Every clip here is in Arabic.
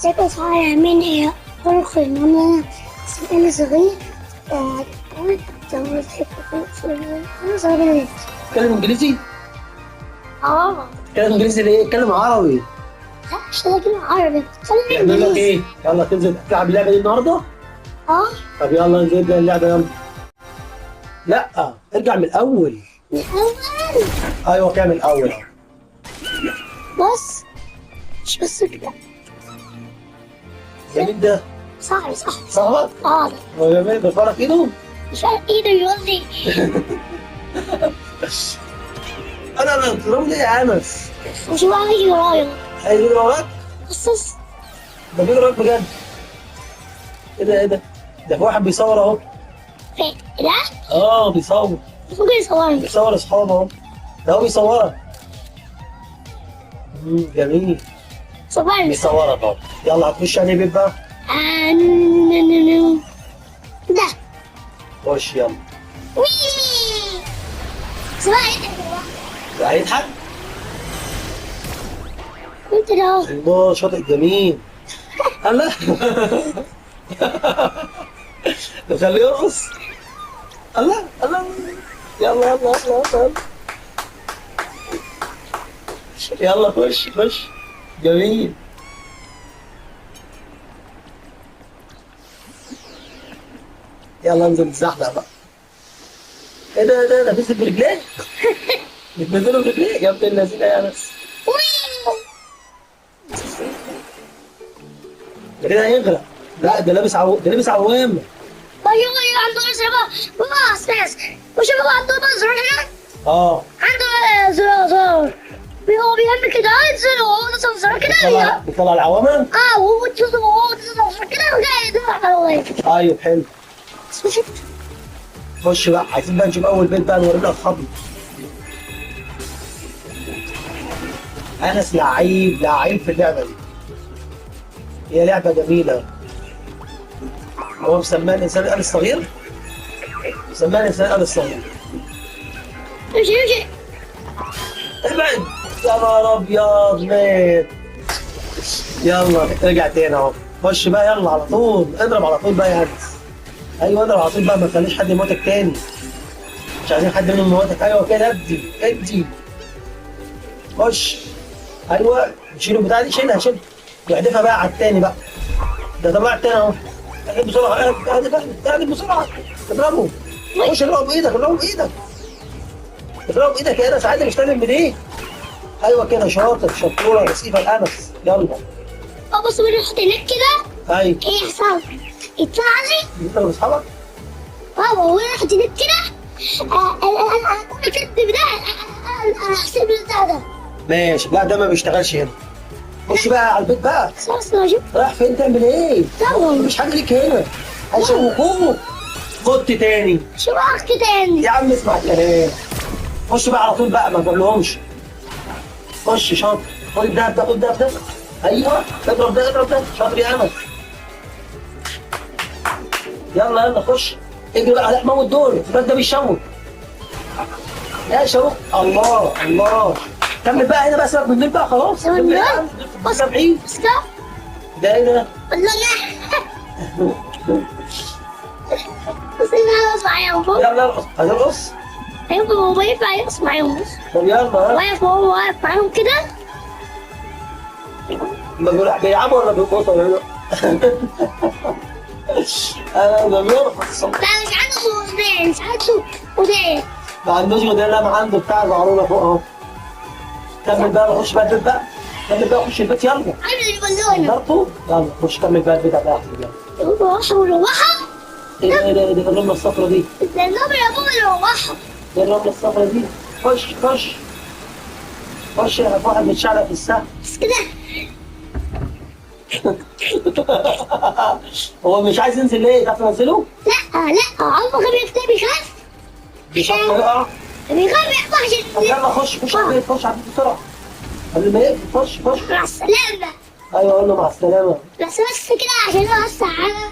ذكر صحيح من هي فرق إنما أنا صغير أقول أنا صغير. تتكلم انجليزي؟ تتكلم انجليزي ليه؟ اتكلم عربي. لا مش لكن عربي. يعمل لك ايه؟ يلا تنزل تلعب اللعبه دي النهارده؟ طب يلا ننزل نبدا اللعبه يلا. لا ارجع من الاول. من الأول. ايوه كده من الاول اهو. بص مش بس كده. جميل ده. صح. صعب؟ اه هو جميل بتفرج ايده؟ مش عارف ايده يقول لي. انا بتضربني ليه يا انس؟ مش بقى يجي ورايا. هيجي وراك؟ بص ده بيجي وراك بجد. ايه ده؟ ده في واحد بيصور اهو. فين؟ لا بيصور. ممكن يصورني. بيصور اصحابه اهو. ده هو بيصورك. جميل. صورني. بيصورك اهو. يلا هتخش يعني بيت بقى؟ ده خش يلا. وي اسمها ايه ده؟ هيضحك؟ انت ده الله شاطئ جميل. الله نخليه يرقص. الله يلا يلا خش جميل. يلا انزل تزحلق بقى. ايه ده بينزل برجليه؟ بتنزله برجليه يا ابن الذين يا انس. ده كده هيغرق. لا ده لابس عوامه. ايوه عنده بقى ناس وش بقى عنده بزر هنا. عنده زرار هو بيعمل كده ينزل وهو زرار كده بيطلع العوامه؟ وهو كده وجاي يدور على العوامه. ايوه حلو. خش بقى عايزين بقى نشوف اول بيت بقى نورينا اصحابنا. انس لعيب في اللعبه دي. هي لعبه جميله. هو مسماه الانسان الآلي الصغير. مسماه الانسان الآلي الصغير. امشي ابعد يا نهار ابيض مات. يلا رجع تاني اهو. خش بقى يلا على طول اضرب على طول بقى يا انس. ايوه اضرب على طول بقى ما تخليش حد يموتك تاني. مش عايزين حد منهم يموتك. ايوه كده ادي خش. ايوه شيل البتاعه دي شيلها واحدفها بقى على التاني بقى. ده طلع التاني اهو. اهدف بسرعه اهدف بسرعه. اضربه. خش اضربه بايدك اضربه بايدك يا انس عادي مش لازم بايديك. ايوه كده شطوره رصيفه الانس. يلا بص بنروح هناك كده. ايوه ايه يحصل؟ يطلع لي انت واصحابك. هو راح هناك كده. انا كنت كاتب ده. انا هحسب البتاع ده. ماشي. لا ده ما بيشتغلش هنا. خش بقى على البيت بقى. رايح فين تعمل ايه؟ مفيش حاجه ليك هنا. هيشوفوك. خد تاني. شو اخت تاني؟ يا عم اسمع الكلام. خش بقى على طول بقى ما تقولهمش. خش شاطر. خد الدهب ده. ايوه اضرب ده شاطر يا امل. يلا خش. اجري بقى. لا موت دول. الواد ده بيشوط. يا شوق. الله كمل بقى هنا بقى. سيبك من دول بقى خلاص. كمل بص 70. ده ايه ده؟ والله بس انا ارقص معاهم. يلا ارقص. هترقص؟ ايوه هو ينفع يرقص معاهم. طب يلا واقف معاهم كده. ما بيلعبوا ولا بيرقصوا هنا؟ انا بيرقص. لا مش عنده ودان. ما عندوش ودان. لا ما عنده بتاع زعرونه فوق اهو. كمل بقى. خش بقى البيت بقى. خش البيت يلا. عامل البالونه. ضربه. يلا خش كمل بقى البيت على احسن. روحها. ايه ده الرمله الصفرا دي؟ النمر يا بابا روحها. ايه الرمله الصفرا دي؟ خش يا واحد متشعلق في السهم. بس كده. هو مش عايز ينزل ليه؟ تعرف تنزله؟ لا عمرو كان بيخاف. بيخاف يقع. بيخاف طب يلا خش على البيت. بسرعه قبل ما يقفل. خش مع السلامة. ايوه قول له مع السلامه. بس كده عشان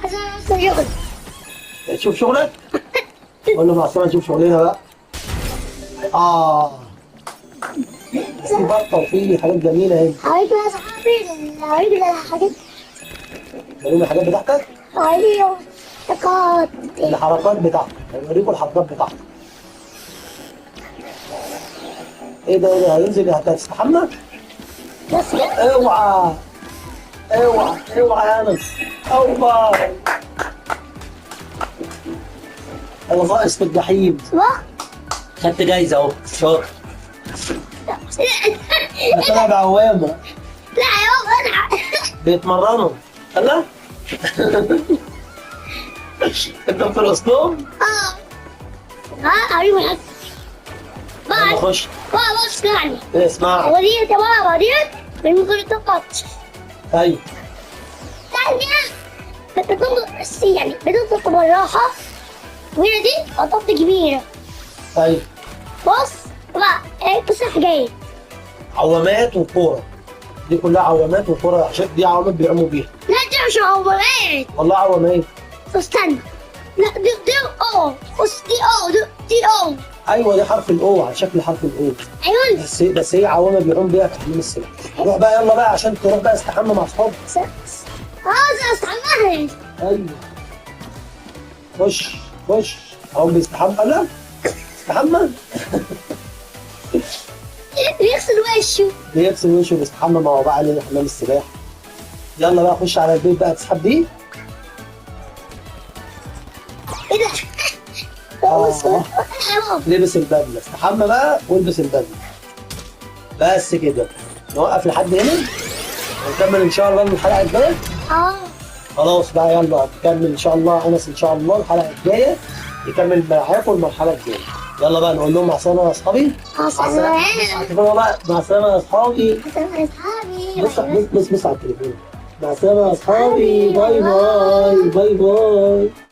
عشان شغل. تشوف شغلك؟ قول له مع السلامه نشوف شغلنا بقى. في بطه وفي حاجات جميله اهي. هوريك يا صحابي. هوريك الحاجات وريني الحاجات بتاعتك. ايوه حركات. الحركات بتاعتك، هوريكم الحركات بتاعتك. ايه ده ايه ده، هينزل هتستحمى؟ بس كده. اوعى اوعى اوعى يا انس. اوعى الغائص في الجحيم. صح؟ خدت جايزه اهو، شاطر. لا ده طلع بعوامه يا بابا انا. بيتمرنوا. لا انت بترقص لهم؟ اه. ها ايوه يلا بقى. خش. بقى بص يعني. اسمع. وديت يا بابا وديت من غير تقطش. ايوه ثانية بتنطق بس يعني بتنطق بالراحة. وهنا دي خطوط كبيرة. ايوه بص بقى بص الحاجات. عوامات وكوره، دي كلها عوامات وكوره، عشان دي عوامات بيعوموا بيها. لا دي مش عوامات. والله عوامات. استنى. لا دي او بص دي او دي او. ايوه دي حرف الاو، على شكل حرف الاو. ايوه بس هي عوامه بيعوم بيها في تحميل السلاح. روح بقى يلا بقى عشان تروح بقى استحمى مع اصحابك. عايز استحمى. ايوه خش خش. هو بيستحمى؟ لا استحمى. بيغسل وشه. بيغسل وشه وبيستحمى، ما هو بقى عليه حمام السباحه. يلا بقى خش على البيت بقى تسحب دي. ايه ده؟ بص آه. حرام. لبس البدله، استحمى بقى والبس البدله. بس كده نوقف لحد هنا ونكمل ان شاء الله من الحلقه الجايه. اه خلاص بقى يلا نكمل ان شاء الله. انس ان شاء الله الحلقه الجايه يكمل معاكم المرحله الجايه. يلا بقى نقول لهم مع السلامه يا اصحابي. مع السلامة. السلامه بقى، مع السلامه يا اصحابي. مع السلامة يا اصحابي. بص على التليفون. مع السلامه يا اصحابي. باي باي باي باي.